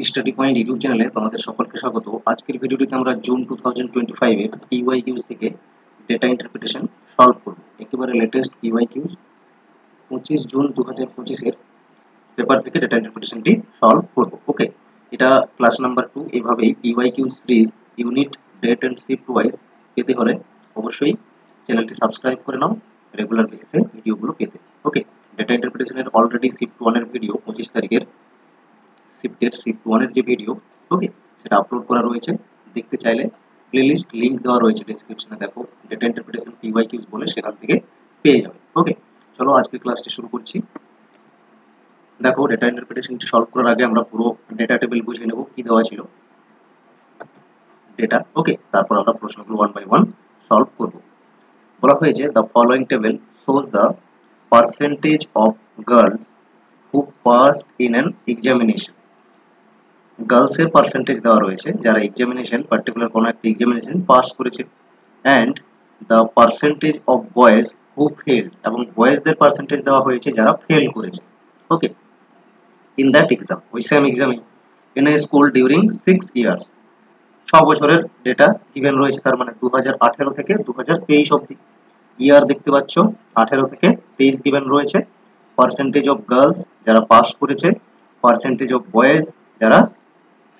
Study point YouTube চ্যানেলে তোমাদের সকলকে স্বাগত। আজকের ভিডিওটিতে আমরা জুন 2025 এর পিওয়াইকিউস থেকে ডেটা ইন্টারপ্রিটেশন সলভ করব। একেবারে লেটেস্ট পিওয়াইকিউস 25 জুন 2025 এর পেপার থেকে ডেটা ইন্টারপ্রিটেশনটি সলভ করব। ওকে, এটা ক্লাস নাম্বার 2। এভাবেই PYQ series unit, date and shift wise পেতে হলে অবশ্যই চ্যানেলটি সাবস্ক্রাইব করে নাও রেগুলার বেসিসে ভিডিওগুলো পেতে। ওকে, ডেটা ইন্টারপ্রিটেশনের অলরেডি শিফট 1 এর ভিডিও 25 তারিখের শিফট 1 এর যে ভিডিও, ওকে, সেটা আপলোড করা রয়েছে। দেখতে চাইলে প্লেলিস্ট লিংক দেওয়া রয়েছে ডেসক্রিপশনে, দেখো ডেটা ইন্টারপ্রিটেশন পিওয়াইকিউস বলে, সেখান থেকে পেয়ে যাবে। ওকে, চলো আজকের ক্লাসটি শুরু করছি। দেখো, ডেটা ইন্টারপ্রিটেশনটি সলভ করার আগে আমরা পুরো ডেটা টেবিল বুঝে নেব কি দেওয়া ছিল ডেটা। ওকে, তারপর আমরা প্রশ্নগুলো 1 বাই 1 সলভ করব। বলা হয়েছে the following table shows the percentage of girls who passed in an examination. গার্লসের পার্সেন্টেজ দেওয়া রয়েছে যারা এক্সামিনেশন, পার্টিকুলার কোনো একটা এক্সামিনেশন পাস করেছে, and the percentage of boys who fail, এবং বয়েজদের পার্সেন্টেজ দেওয়া হয়েছে যারা ফেল করেছে। ওকে, ইন দ্যাট এক্সাম, ওই সেম এক্সামে, in a school during 6 years, 6 বছরের ডেটা গিভেন রয়েছে, তার মানে 2018 থেকে 2023 অবধি। ইয়ার দেখতে পাচ্ছ 18 থেকে 23 গিভেন রয়েছে। পার্সেন্টেজ অফ গার্লস যারা পাস করেছে, পার্সেন্টেজ অফ বয়েজ যারা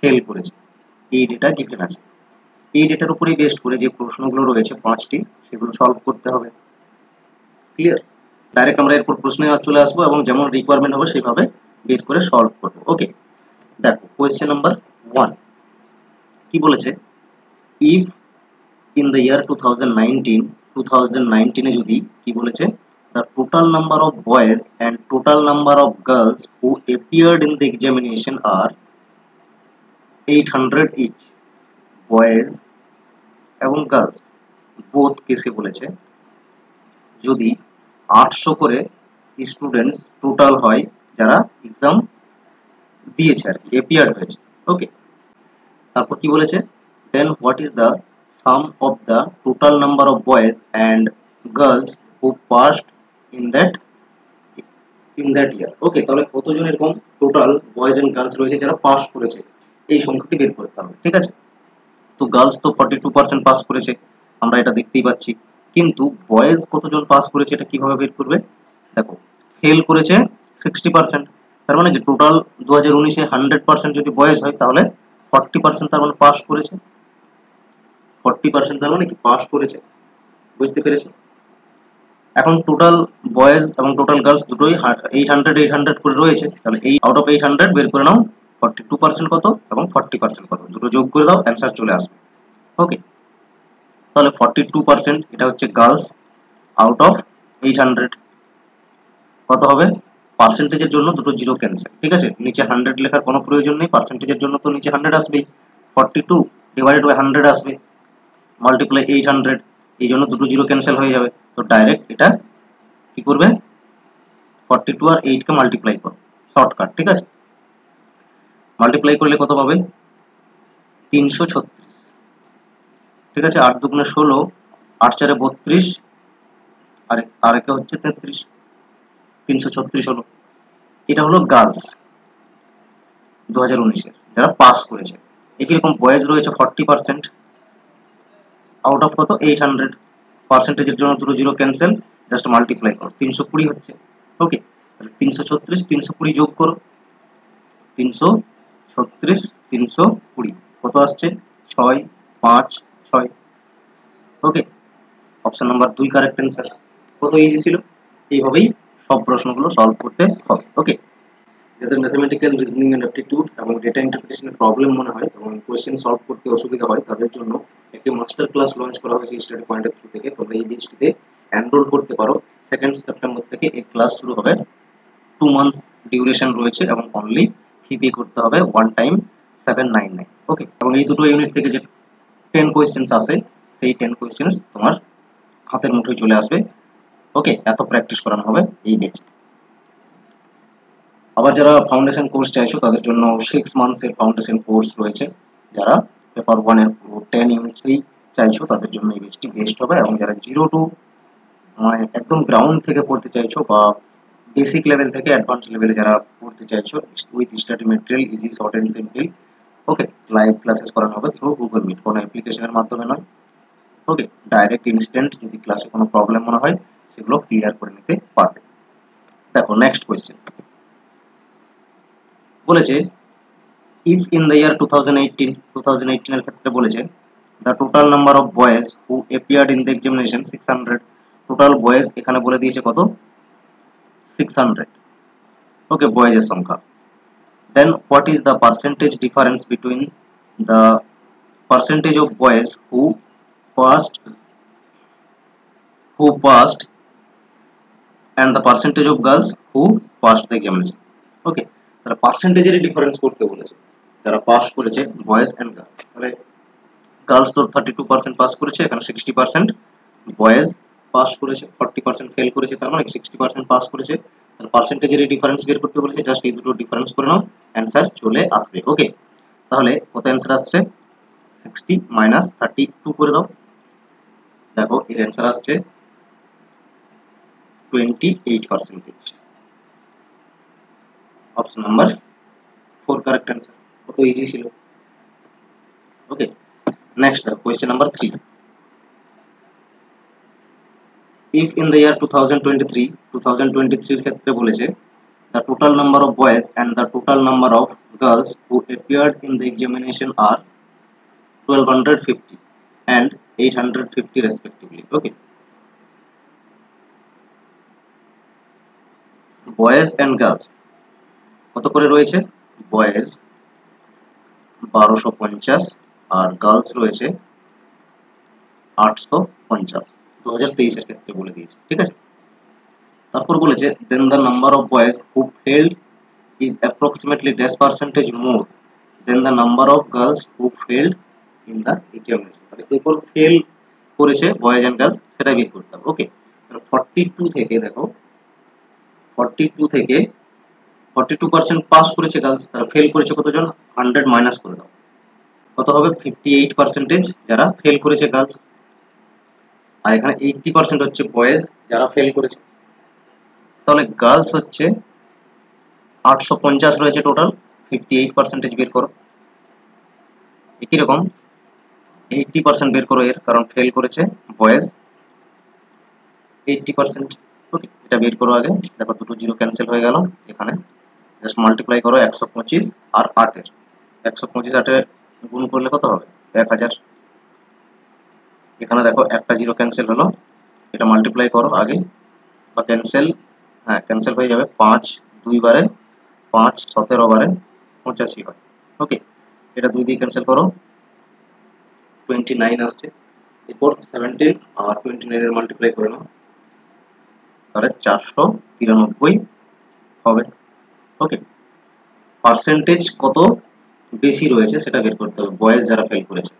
ফেল করেছে, এই ডেটা গিভেন আছে। এই ডেটার উপরেই বেস্ট করে যে প্রশ্নগুলো রয়েছে 5টি, সেগুলো সলভ করতে হবে। ক্লিয়ার? ডাইরেক্ট আমরা এরপর প্রশ্নে চলে আসবো এবং যেমন রিকোয়ারমেন্ট হবে সেভাবে বের করে সলভ করবো। ওকে, দেখো কোয়েশ্চেন নাম্বার 1 কি বলেছে, ইফ ইন দ্য ইয়ার 2019 এ যদি কি বলেছে, the total number of boys and total number of girls who appeared in the examination are 800 each, boys এবং গার্লস বোথ কেসে বলেছে যদি 800 করে স্টুডেন্টস টোটাল হয় যারা এক্সাম দিয়েছে আর কি, এপিয়ার্ড হয়েছে। ওকে, তারপর কি বলেছে, then what is the sum of the total number of boys and girls who passed in that year. Okay, তাহলে কতজন এরকম টোটাল বয়েজ এন্ড গার্লস রয়েছে যারা পাস করেছে, এই সংখ্যাটি বের করতে হবে। ঠিক আছে, তো গার্লস তো 42% পাস করেছে, আমরা এটা দেখতেই পাচ্ছি, কিন্তু বয়েজ কতজন পাস করেছে এটা কিভাবে বের করবে? দেখো, ফেল করেছে 60%, তার মানে কি টোটাল 2019-এ 100% যদি বয়েজ হয় তাহলে 40% তার মানে পাস করেছে। 40% তার মানে কি পাস করেছে, বুঝতে পেরেছো? এখন টোটাল বয়েজ এবং টোটাল গার্লস দুটোই 800 করে রয়েছে, তাহলে এই আউট অফ 800 বের করে নাও 42% কত এবং 40% কত, দুটো যোগ করে দাও, অ্যান্সার চলে আসবে। ওকে, তাহলে 42% এটা হচ্ছে গার্লস আউট অফ 800, কত হবে? পার্সেন্টেজের জন্য দুটো জিরো ক্যান্সেল, ঠিক আছে, নিচে 100 লেখার কোনো প্রয়োজন নেই, পার্সেন্টেজের জন্য তো নিচে 100 আসবেই, 42 ডিভাইডেড বাই 100 আসবে, মাল্টিপ্লাই 800, এই জন্য দুটো জিরো ক্যান্সেল হয়ে যাবে। তো ডাইরেক্ট এটা কি করবে, 42 আর 8 কে মাল্টিপ্লাই করো, শর্টকাট। ঠিক আছে, মাল্টিপ্লাই করলে কত পাবে? 336। ঠিক আছে, 8 দুগুণে 16, 8 চারে 32, আর একে হচ্ছে 33, 336 হলো। এটা হলো গার্লস 2019-এর যারা পাস করেছে। একই রকম বয়েজ রয়েছে 40% আউট অফ কত? 800, পার্সেন্টেজের জন্য দুটো জিরো ক্যান্সেল, জাস্ট মাল্টিপ্লাই করো, 320 হচ্ছে। ওকে, তাহলে 336 320 যোগ করো, 336 320 কত আসছে? 6 5 6। ওকে, অপশন নাম্বার 2 কারেক্ট অ্যান্সার। কত ইজি ছিল! এইভাবেই সব প্রশ্নগুলো সলভ করতে হবে। ওকে, যাদের ম্যাথমেটিক্যাল, রিজনিং এন্ড অ্যাপটিটিউড এবং ডেটা ইন্টারপ্রিটেশনের প্রবলেম মনে হয় এবং কোয়েশ্চেন সলভ করতে অসুবিধা হয়, তাদের জন্য একটি মাস্টার ক্লাস লঞ্চ করা হয়েছে স্টাডি পয়েন্টের থ্রু থেকে। তোমরা এই লিস্টটিতে এনরোল করতে পারো। 2nd সেপ্টেম্বর থেকে এই ক্লাস শুরু হবে। 2 মান্থস ডিউরেশন রয়েছে এবং অনলি ফি পে করতে হবে ওয়ান টাইম 799। ওকে, এবং এই দুটো ইউনিট থেকে যে 10 কোয়েশ্চেন্স আছে, সেই 10 কোয়েশ্চেন্স তোমার হাতের মুঠোয় চলে আসবে। ওকে, এত প্র্যাকটিস করানো হবে এই ব্যাচে। আবার যারা ফাউন্ডেশন কোর্স চাইছো তাদের জন্য 6 মান্থসের ফাউন্ডেশন কোর্স রয়েছে। যারা পেপার 1 এর পুরো 10 ইউনিটসই চাইছো তাদের জন্য এই ব্যাচটি বেস্ট হবে, এবং যারা 0 টু মানে একদম গ্রাউন্ড থেকে পড়তে চাইছো বা বেসিক লেভেল থেকে অ্যাডভান্স লেভেলে যারা পড়তে চাইছো with study material easy short and simple, okay, live classes করানো হবে থ্রু গুগল মিট, কোনো অ্যাপ্লিকেশনের মাধ্যমে নয়, ওকে, ডাইরেক্ট ইনস্ট্যান্ট যদি ক্লাসে কোনো প্রবলেম মনে হয় সেগুলো ক্লিয়ার করে নিতে পারবে। দেখো নেক্সট কোয়েশ্চেন বলেছে, if in the year 2018 এর ক্ষেত্রে বলেছে the total number of boys who appeared in the examination 600, total boys এখানে বলে দিয়েছে কত 600, ওকে, বয়েজের সংখ্যা, then what is the percentage difference between the percentage of boys passed who passed and the percentage of girls who passed the examination, ওকে, তাহলে পার্সেন্টেজের difference করতে বলেছে যারা pass করেছে বয়েজ এন্ড গার্লস, তাহলে গার্লস তো 32% পাস করেছে, এখানে 60% বয়েজ পাস করেছে, 40% ফেল করেছে, তার মানে 60% পাস করেছে, তাহলে পার্সেন্টেজের ডিফারেন্স বের করতে বলেছে, জাস্ট এই দুটো ডিফারেন্স করে নাও, অ্যান্সার চলে আসবে, ওকে। তাহলে কত অ্যান্সার আসছে 60 মাইনাস 32 করে দাও, দেখো এর অ্যান্সার আসছে 28%, অপশন নাম্বার 4 কারেক্ট অ্যান্সার, কত ইজি ছিল, okay. Next question number 3, if in the year 2023 এর ক্ষেত্রে বলেছে the total number of boys and the total number of girls who appeared in the examination are 1250 and 850 respectively, okay, boys and girls কত করে রয়েছে, boys 1250 আর girls রয়েছে 850, 2023 এর ক্ষেত্রে বলে দিয়েছে, ঠিক আছে। তারপর বলেছে then the number of boys who failed is approximately dash percentage more than the number of girls who failed in the examination, মানে এরপর ফেল করেছে বয়েজ এন্ড গার্লস সেটা বের করতে হবে, ওকে। তাহলে 42 থেকে দেখো 42 থেকে 42% পাস করেছে গার্লস, তারা ফেল করেছে কতজন, 100 মাইনাস করে দাও, কত হবে 58% যারা ফেল করেছে গার্লস, আর এখানে 80% হচ্ছে বয়েজ যারা ফেল করেছে, তাহলে গার্লস হচ্ছে 850 রয়েছে টোটাল, 58% বের করো, একই রকম 80% বের করো এর, কারণ ফেল করেছে বয়েজ 80%, ওকে, এটা বের করো আগে, দেখো দুটো জিরো ক্যান্সেল হয়ে গেল, এখানে জাস্ট মাল্টিপ্লাই করো 125 আর 8 এর, 125 8 এর গুণ করলে কত হবে 1000, এখানে দেখো একটা জিরো ক্যান্সেল হলো, এটা মাল্টিপ্লাই করো আগে, বা ক্যান্সেল, হ্যাঁ ক্যান্সেল হয়ে যাবে, 5 2 বারে 5 17 বারে 85 হয়, ওকে, এটা 2 দিয়ে ক্যান্সেল করো 29 আসছে, এরপর 17 আর 29 এর মাল্টিপ্লাই করে নাও, তাহলে 493 হবে, ওকে। পার্সেন্টেজ কত বেশি রয়েছে সেটা বের করতে হবে বয়েজ যারা ফেল করেছে,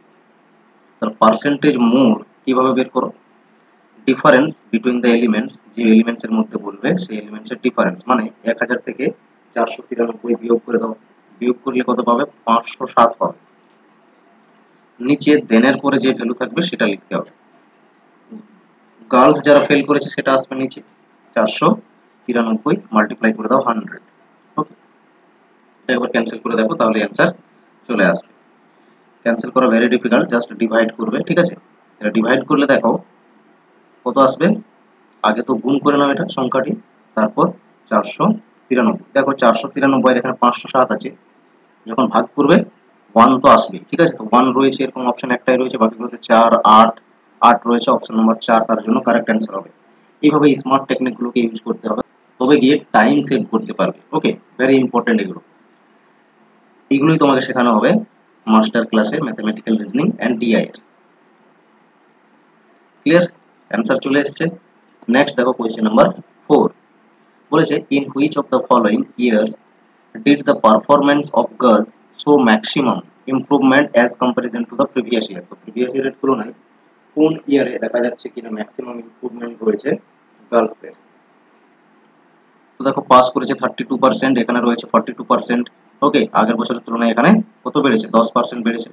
তাহলে পার্সেন্টেজ মোর কিভাবে বের করো, ডিফারেন্স বিটুইন দ্য এলিমেন্টস, যে এলিমেন্টস এর মধ্যে বলবে সেই এলিমেন্টস এর ডিফারেন্স, মানে 1000 থেকে 493 বিয়োগ করে দাও, বিয়োগ করলে কত পাবে 507 পাবে, নিচে দেনের পরে যে ভ্যালু থাকবে সেটা লিখতে হবে, গার্লস যারা ফেল করেছে সেটা আসবে নিচে 493 মাল্টিপ্লাই করে দাও 100, ওকে, এটা একবার ক্যান্সেল করে দেখো তাহলে অ্যান্সার চলে আসবে, ক্যান্সেল করা ভেরি ডিফিকাল্ট, জাস্ট ডিভাইড করবে, ঠিক আছে, এটা ডিভাইড করলে দেখো কত আসবে, আগে তো গুণ করে নাও এটা সংখ্যাটি, তারপর 493, দেখো 493 এখানে 507 আছে, যখন ভাগ করবে 1 তো আসবে, ঠিক আছে, তো 1 রয়েছে এরকম অপশন একটাই রয়েছে, বাকিগুলোতে 4 8 8 রয়েছে, অপশন নাম্বার 4 তার জন্য কারেক্ট অ্যান্সার হবে। এইভাবে স্মার্ট টেকনিক গুলোকে ইউজ করতে হবে, তবে গিয়ে টাইম সেভ করতে পারবে, ওকে, ভেরি ইম্পর্টেন্ট এগুলোই তোমাকে শেখানো হবে মাস্টার ক্লাসে ম্যাথমেটিক্যাল রিজনিং এন্ড ডিআই এর, ক্লিয়ার, অ্যান্সার চলে এসেছে। নেক্সট দেখো কোয়েশ্চেন নাম্বার 4, বলেছে in which of the following years did the performance of girls show maximum improvement as comparison to the previous year, তো প্রিভিয়াস ইয়ারের তুলনায় কোন ইয়ারে দেখা যাচ্ছে কিনা ম্যাক্সিমাম ইমপ্রুভমেন্ট রয়েছে গার্লসদের, তো দেখো পাস করেছে 32%, এখানে রয়েছে 42%, ওকে, আগের বছরের তুলনায় এখানে কত বেড়েছে 10% বেড়েছে,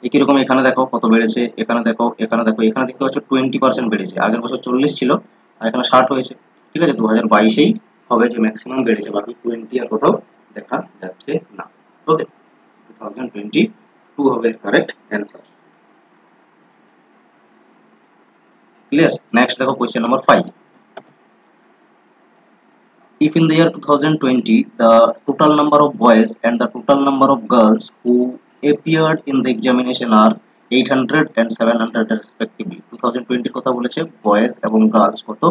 একই রকম এখানে দেখো কত বেড়েছে, এখানে দেখো এখানে দেখো, এখানে দেখতে পাচ্ছ 20% বেড়েছে, আগের বছর 40 ছিল আর এখানে 60 হয়েছে, ঠিক আছে, 2022-এই হবে যে ম্যাক্সিমাম বেড়েছে, বাকি 20 আর কোথাও দেখা যাচ্ছে না। ওকে, 2022 হবে কারেক্ট অ্যান্সার। ক্লিয়ার? নেক্সট দেখো question number 5। If in the year 2020 the total number of boys and the total number of girls who appeared in the examination are 800 and 700 respectively, 2020 কথা বলেছে, বয়েজ এবং গার্লস কত?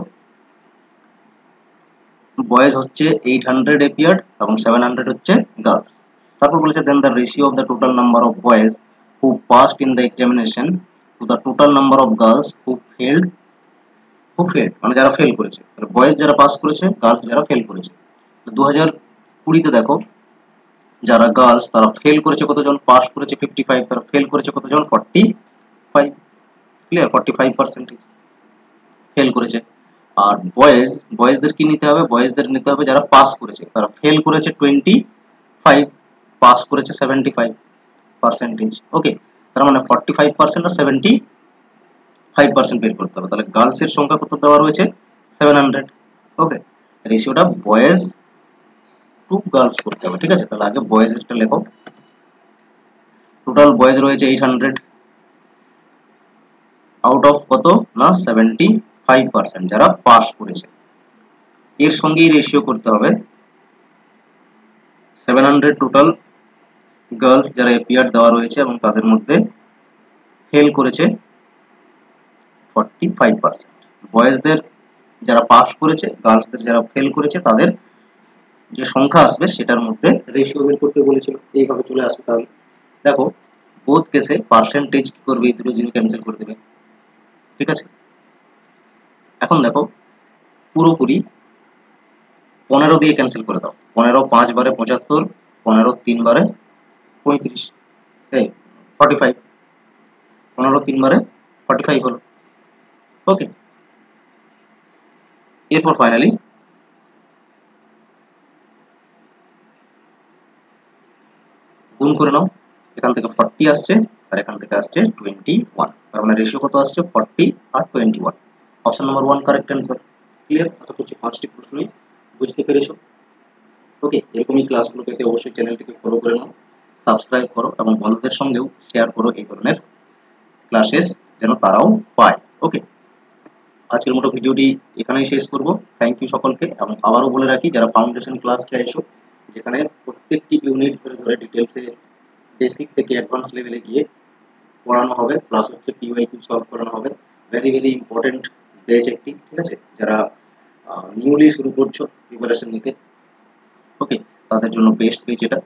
Boys হচ্ছে 800 appeared এবং 700 হচ্ছে girls. তারপর বলেছে then the ratio of the total number of boys who passed in the examination to the total number of girls who failed মানে যারা ফেল করেছে, বয়েজ যারা পাস করেছে, গার্লস যারা ফেল করেছে। 2020-তে দেখো যারা গার্লস তারা ফেল করেছে কতজন, পাস করেছে 55, তারা ফেল করেছে কতজন, 45। ক্লিয়ার? 45% ফেল করেছে। আর বয়েজদের কি নিতে হবে, বয়েজদের নিতে হবে যারা পাস করেছে, তারা ফেল করেছে 25, পাস করেছে 75%। ওকে, তার মানে 45% আর 75% বের করতে হবে। তাহলে গার্লসের সংখ্যা কত দেওয়া রয়েছে, 700। ওকে, রেশিওটা বয়েজ টু গার্লস করতে হবে। ঠিক আছে, তাহলে আগে বয়েজেরটা লেখো। টোটাল বয়েজ রয়েছে 800, আউট অফ কত না 75% যারা পাস করেছে। এর সঙ্গেই রেশিও করতে হবে 700 টোটাল গার্লস যারা এপিয়ার দেওয়া রয়েছে এবং তাদের মধ্যে ফেল করেছে 45%। বয়েজদের যারা পাস করেছে, গার্লসদের যারা ফেল করেছে, তাদের যে সংখ্যা আসবে সেটার মধ্যে রেশিও বের করতে বলেছিল। এইভাবে চলে আসবে। তাহলে দেখো বোথ কেসে পার্সেন্টেজ কি করবে, এই দুটো জিনিস ক্যান্সেল করে দেবে। ঠিক আছে, এখন দেখো পুরোপুরি 15 দিয়ে ক্যান্সেল করে দাও। 15 5 বারে 75, 15 3 বারে 35, 45, 15 3 বারে 45 হলো। ওকে, এরপর ফাইনালি গুণ করে নাও। এখান থেকে 40 আসছে আর এখান থেকে আসছে 21, তার মানে রেশিও কত আসছে, 40 আর 21। Option number 1 correct answer. Clear? আশা করছি 5টি প্রশ্নই বুঝতে পেরেছো। ওকে, এরকমই ক্লাসগুলো পেতে অবশ্যই চ্যানেলটিকে ফলো করে নাও, সাবস্ক্রাইব করো এবং বন্ধুদের সঙ্গেও শেয়ার করো এই ধরনের ক্লাসেস যেন তারাও পায়। ওকে, আজকের মতো ভিডিওটি এখানেই শেষ করব। থ্যাংক ইউ সকলকে, এবং আবারও বলে রাখি যারা ফাউন্ডেশন ক্লাস চাইছো, যেখানে প্রত্যেকটি ইউনিট ধরে ধরে ডিটেলসে বেসিক থেকে অ্যাডভান্স লেভেলে গিয়ে পড়ানো হবে, প্লাস হচ্ছে পিওয়াইকিউ সলভ করানো হবে। ভেরি ভেরি ইম্পর্টেন্ট ব্যাচ একটি। ঠিক আছে, যারা নিউলি শুরু করছো প্রিপারেশন নিতে, ওকে, তাদের জন্য বেস্ট পেজ এটা।